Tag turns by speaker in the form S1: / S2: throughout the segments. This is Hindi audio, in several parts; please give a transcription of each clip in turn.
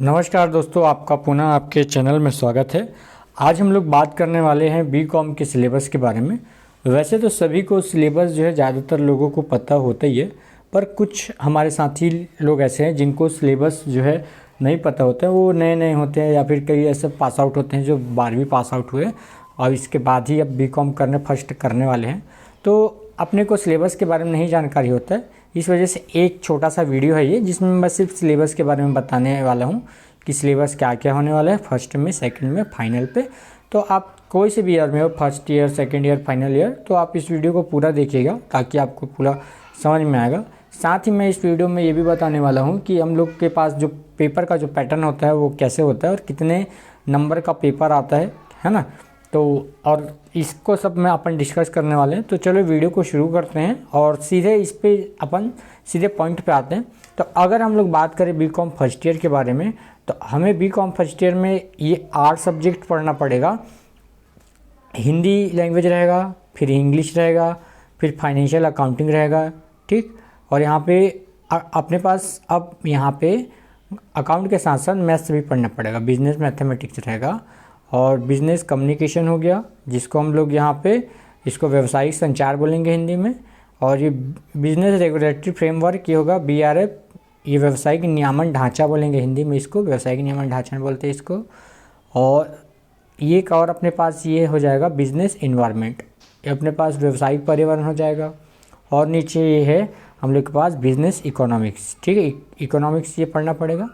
S1: नमस्कार दोस्तों, आपका पुनः आपके चैनल में स्वागत है। आज हम लोग बात करने वाले हैं बीकॉम के सिलेबस के बारे में। वैसे तो सभी को सिलेबस जो है ज़्यादातर लोगों को पता होता ही है, पर कुछ हमारे साथी लोग ऐसे हैं जिनको सिलेबस जो है नहीं पता होता है। वो नए नए होते हैं या फिर कई ऐसे पास आउट होते हैं जो 12वीं पास आउट हुए और इसके बाद ही अब बीकॉम फर्स्ट करने वाले हैं, तो अपने को सिलेबस के बारे में नहीं जानकारी होता है। इस वजह से एक छोटा सा वीडियो है ये, जिसमें मैं सिर्फ सिलेबस के बारे में बताने वाला हूँ कि सिलेबस क्या क्या होने वाला है फर्स्ट में, सेकंड में, फाइनल पे। तो आप कोई से भी ईयर में हो, first year, second year, final year, तो आप इस वीडियो को पूरा देखिएगा ताकि आपको पूरा समझ में आएगा। साथ ही मैं इस वीडियो में ये भी बताने वाला हूँ कि हम लोग के पास जो पेपर का जो पैटर्न होता है वो कैसे होता है और कितने नंबर का पेपर आता है ना। तो और इसको सब में अपन डिस्कस करने वाले हैं। तो चलो वीडियो को शुरू करते हैं और सीधे इस पे अपन सीधे पॉइंट पे आते हैं। तो अगर हम लोग बात करें बीकॉम फर्स्ट ईयर के बारे में, तो हमें बीकॉम फर्स्ट ईयर में ये 8 सब्जेक्ट पढ़ना पड़ेगा। हिंदी लैंग्वेज रहेगा, फिर इंग्लिश रहेगा, फिर फाइनेंशियल अकाउंटिंग रहेगा, ठीक। और यहाँ पे अपने पास अब यहाँ पे अकाउंट के साथ साथ मैथ्स भी पढ़ना पड़ेगा, बिजनेस मैथमेटिक्स रहेगा और बिजनेस कम्युनिकेशन हो गया, जिसको हम लोग यहाँ पे इसको व्यावसायिक संचार बोलेंगे हिंदी में। और ये बिजनेस रेगुलेटरी फ्रेमवर्क ये होगा बीआरएफ, ये व्यावसायिक नियामन ढांचा बोलेंगे हिंदी में, इसको व्यावसायिक नियामन ढांचा बोलते हैं इसको। और ये एक और अपने पास ये हो जाएगा बिजनेस इन्वायरमेंट, ये अपने पास व्यावसायिक पर्यावरण हो जाएगा। और नीचे ये है हम लोग के पास बिजनेस इकोनॉमिक्स, ठीक है, इकोनॉमिक्स ये पढ़ना पड़ेगा।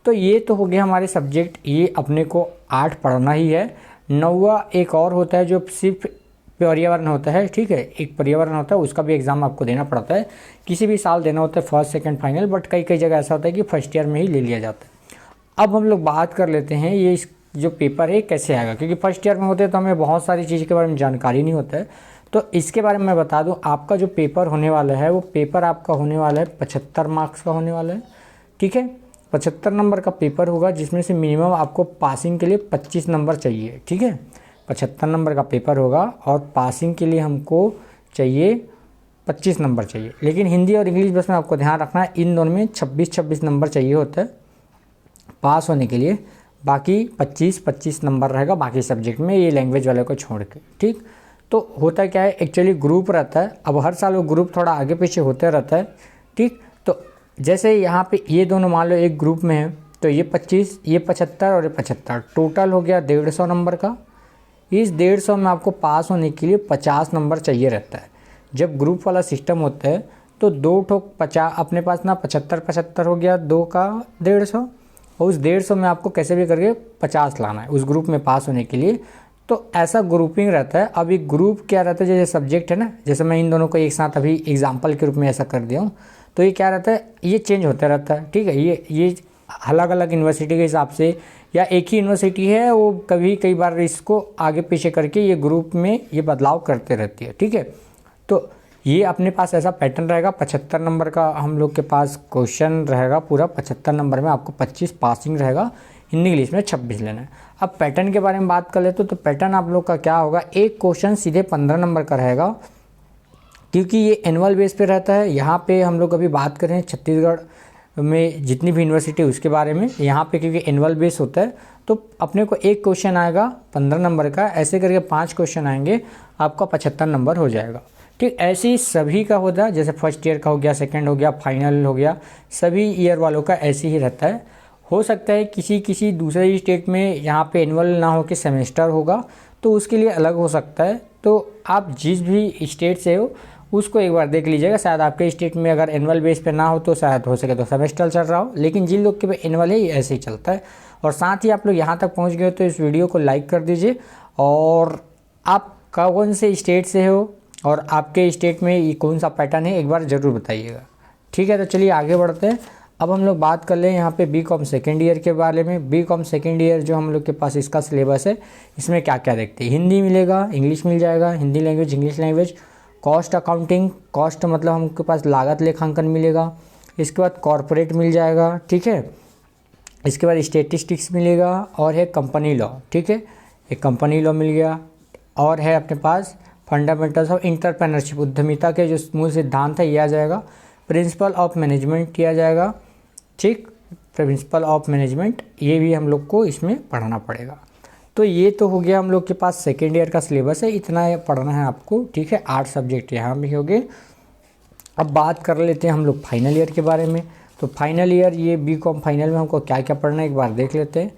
S1: तो ये तो हो गया हमारे सब्जेक्ट, ये अपने को 8 पढ़ना ही है। 9वां एक और होता है जो सिर्फ पर्यावरण होता है, ठीक है, एक पर्यावरण होता है, उसका भी एग्ज़ाम आपको देना पड़ता है। किसी भी साल देना होता है, फर्स्ट सेकंड फाइनल, बट कई कई जगह ऐसा होता है कि फर्स्ट ईयर में ही ले लिया जाता है। अब हम लोग बात कर लेते हैं ये जो पेपर है कैसे आएगा, क्योंकि फर्स्ट ईयर में होते हैं तो हमें बहुत सारी चीज़ के बारे में जानकारी नहीं होता है। तो इसके बारे में मैं बता दूँ, आपका जो पेपर होने वाला है वो पेपर आपका होने वाला है 75 मार्क्स का होने वाला है, ठीक है। 75 नंबर का पेपर होगा, जिसमें से मिनिमम आपको पासिंग के लिए 25 नंबर चाहिए, ठीक है। 75 नंबर का पेपर होगा और पासिंग के लिए हमको चाहिए 25 नंबर चाहिए। लेकिन हिंदी और इंग्लिश बस में आपको ध्यान रखना है, इन दोनों में 26-26 नंबर चाहिए होता है पास होने के लिए। बाकी 25-25 नंबर रहेगा बाकी सब्जेक्ट में, ये लैंग्वेज वाले को छोड़ के, ठीक। तो होता क्या है, एक्चुअली ग्रुप रहता है, अब हर साल वो ग्रुप थोड़ा आगे पीछे होते रहता है, ठीक। तो जैसे यहाँ पे ये दोनों मान लो एक ग्रुप में है, तो ये 25, ये 75 और ये 75, टोटल हो गया 150 नंबर का। इस 150 में आपको पास होने के लिए 50 नंबर चाहिए रहता है। जब ग्रुप वाला सिस्टम होता है तो 2 ठोक 50 अपने पास ना 75-75 हो गया, 2 का 150, और उस 150 में आपको कैसे भी करके 50 लाना है उस ग्रुप में पास होने के लिए। तो ऐसा ग्रुपिंग रहता है। अब एक ग्रुप क्या रहता है, जैसे सब्जेक्ट है ना, जैसे मैं इन दोनों को एक साथ अभी एग्जाम्पल के रूप में ऐसा कर दिया हूँ, तो ये क्या रहता है, ये चेंज होता रहता है, ठीक है। ये अलग अलग यूनिवर्सिटी के हिसाब से, या एक ही यूनिवर्सिटी है वो कभी कई बार इसको आगे पीछे करके ये ग्रुप में ये बदलाव करते रहती है, ठीक है। तो ये अपने पास ऐसा पैटर्न रहेगा। 75 नंबर का हम लोग के पास क्वेश्चन रहेगा पूरा। 75 नंबर में आपको 25 पासिंग रहेगा, हिंदी इंग्लिश में 26 लेना है। अब पैटर्न के बारे में बात कर ले तो पैटर्न आप लोग का क्या होगा, एक क्वेश्चन सीधे 15 नंबर का रहेगा, क्योंकि ये एनुअल बेस पे रहता है। यहाँ पे हम लोग अभी बात करें छत्तीसगढ़ में जितनी भी यूनिवर्सिटी उसके बारे में, यहाँ पे क्योंकि एनुअल बेस होता है तो अपने को एक क्वेश्चन आएगा 15 नंबर का, ऐसे करके 5 क्वेश्चन आएंगे, आपका 75 नंबर हो जाएगा, ठीक। ऐसे ही सभी का होता है, जैसे फर्स्ट ईयर का हो गया, सेकेंड हो गया, फाइनल हो गया, सभी ईयर वालों का ऐसे ही रहता है। हो सकता है किसी दूसरे स्टेट में यहाँ पे एनुअल ना हो के सेमेस्टर होगा, तो उसके लिए अलग हो सकता है। तो आप जिस भी स्टेट से हो उसको एक बार देख लीजिएगा। शायद आपके स्टेट में अगर एनुअल बेस पे ना हो तो शायद हो सके तो सेमेस्टर चल रहा हो, लेकिन जिन लोग के पे एनुअल है ऐसे ही चलता है। और साथ ही आप लोग यहाँ तक पहुँच गए हो तो इस वीडियो को लाइक कर दीजिए। और आप कौन से स्टेट से हो और आपके स्टेट में ये कौन सा पैटर्न है एक बार ज़रूर बताइएगा, ठीक है। तो चलिए आगे बढ़ते हैं। अब हम लोग बात कर लें यहाँ पे बीकॉम सेकेंड ईयर के बारे में। बीकॉम सेकेंड ईयर जो हम लोग के पास इसका सिलेबस है, इसमें क्या क्या देखते हैं, हिंदी मिलेगा, इंग्लिश मिल जाएगा, Hindi language, English language, cost accounting, cost मतलब हमके पास लागत लेखांकन मिलेगा, इसके बाद कॉरपोरेट मिल जाएगा, ठीक है। इसके बाद स्टेटिस्टिक्स मिलेगा और है कंपनी लॉ, ठीक है, एक कंपनी लॉ मिल गया। और है अपने पास फंडामेंटल्स ऑफ इंटरप्रेन्योरशिप, उद्यमिता के जो मूल सिद्धांत है ये आ जाएगा। प्रिंसिपल ऑफ मैनेजमेंट किया जाएगा, ठीक। प्रिंसिपल ऑफ मैनेजमेंट, ये भी हम लोग को इसमें पढ़ना पड़ेगा। तो ये तो हो गया हम लोग के पास सेकेंड ईयर का सिलेबस है, इतना पढ़ना है आपको, ठीक है। 8 सब्जेक्ट यहाँ भी हो गए। अब बात कर लेते हैं हम लोग फाइनल ईयर के बारे में। तो फाइनल ईयर, ये बी.कॉम फाइनल में हमको क्या क्या पढ़ना है एक बार देख लेते हैं।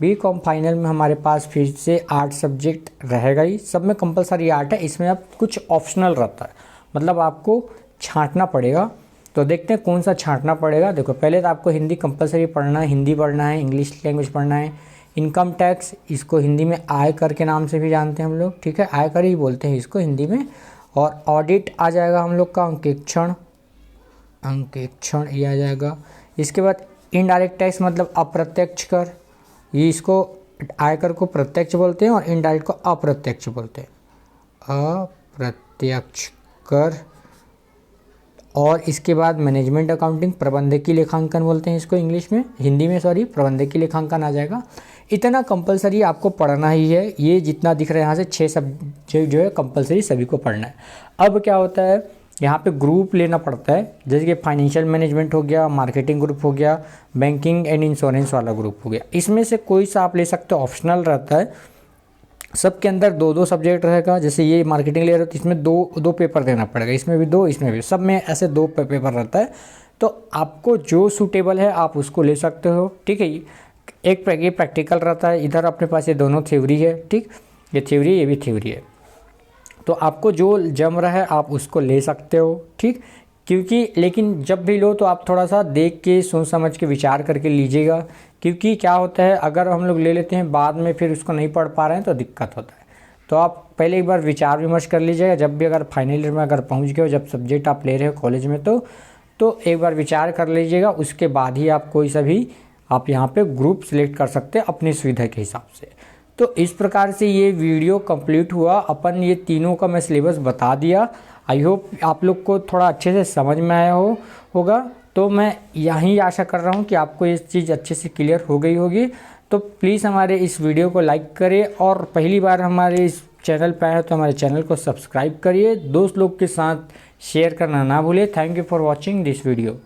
S1: बी.कॉम फाइनल में हमारे पास फिर से 8 सब्जेक्ट रहेगा ही, सब में कंपलसरी 8 है, इसमें अब कुछ ऑप्शनल रहता है, मतलब आपको छांटना पड़ेगा। तो देखते हैं कौन सा छांटना पड़ेगा। देखो, पहले तो आपको हिंदी कंपलसरी पढ़ना है, हिंदी पढ़ना है, इंग्लिश लैंग्वेज पढ़ना है, इनकम टैक्स, इसको हिंदी में आयकर के नाम से भी जानते हैं हम लोग, ठीक है, आयकर ही बोलते हैं इसको हिंदी में। और ऑडिट आ जाएगा हम लोग का, अंकेक्षण ये आ जाएगा। इसके बाद इनडायरेक्ट टैक्स मतलब अप्रत्यक्ष कर, ये इसको आयकर को प्रत्यक्ष बोलते हैं और इनडायरेक्ट को अप्रत्यक्ष बोलते हैं, अप्रत्यक्ष कर। और इसके बाद मैनेजमेंट अकाउंटिंग, प्रबंधकीय लेखांकन बोलते हैं इसको इंग्लिश में, हिंदी में सॉरी प्रबंधकीय लेखांकन आ जाएगा। इतना कंपलसरी आपको पढ़ना ही है। ये जितना दिख रहा है यहाँ से 6 सब्जेक्ट जो है कंपलसरी सभी को पढ़ना है। अब क्या होता है, यहाँ पे ग्रुप लेना पड़ता है, जैसे कि फाइनेंशियल मैनेजमेंट हो गया, मार्केटिंग ग्रुप हो गया, बैंकिंग एंड इंश्योरेंस वाला ग्रुप हो गया। इसमें से कोई सा आप ले सकते हो, ऑप्शनल रहता है। सबके अंदर 2-2 सब्जेक्ट रहेगा। जैसे ये मार्केटिंग ले रहे हो तो इसमें 2 पेपर देना पड़ेगा, इसमें भी 2, इसमें भी, सब में ऐसे 2 पेपर रहता है। तो आपको जो सूटेबल है आप उसको ले सकते हो, ठीक है। एक ये प्रैक्टिकल रहता है, इधर अपने पास ये दोनों थ्योरी है, ठीक, ये थ्योरी ये भी थ्योरी है। तो आपको जो जम रहा है आप उसको ले सकते हो, ठीक। क्योंकि लेकिन जब भी लो तो आप थोड़ा सा देख के सोच समझ के विचार करके लीजिएगा, क्योंकि क्या होता है अगर हम लोग ले लेते हैं बाद में फिर उसको नहीं पढ़ पा रहे हैं तो दिक्कत होता है। तो आप पहले एक बार विचार विमर्श कर लीजिएगा, जब भी अगर फाइनल ईयर में अगर पहुंच गए हो, जब सब्जेक्ट आप ले रहे हो कॉलेज में, तो एक बार विचार कर लीजिएगा, उसके बाद ही आप कोई सा भी आप यहाँ पे ग्रुप सिलेक्ट कर सकते हैं अपनी सुविधा के हिसाब से। तो इस प्रकार से ये वीडियो कंप्लीट हुआ। अपन ये तीनों का मैं सिलेबस बता दिया। आई होप आप लोग को थोड़ा अच्छे से समझ में आया होगा। तो मैं यही आशा कर रहा हूँ कि आपको ये चीज़ अच्छे से क्लियर हो गई होगी। तो प्लीज़ हमारे इस वीडियो को लाइक करें, और पहली बार हमारे इस चैनल पर आए तो हमारे चैनल को सब्सक्राइब करिए, दोस्त लोग के साथ शेयर करना ना भूलें। Thank you for watching this video.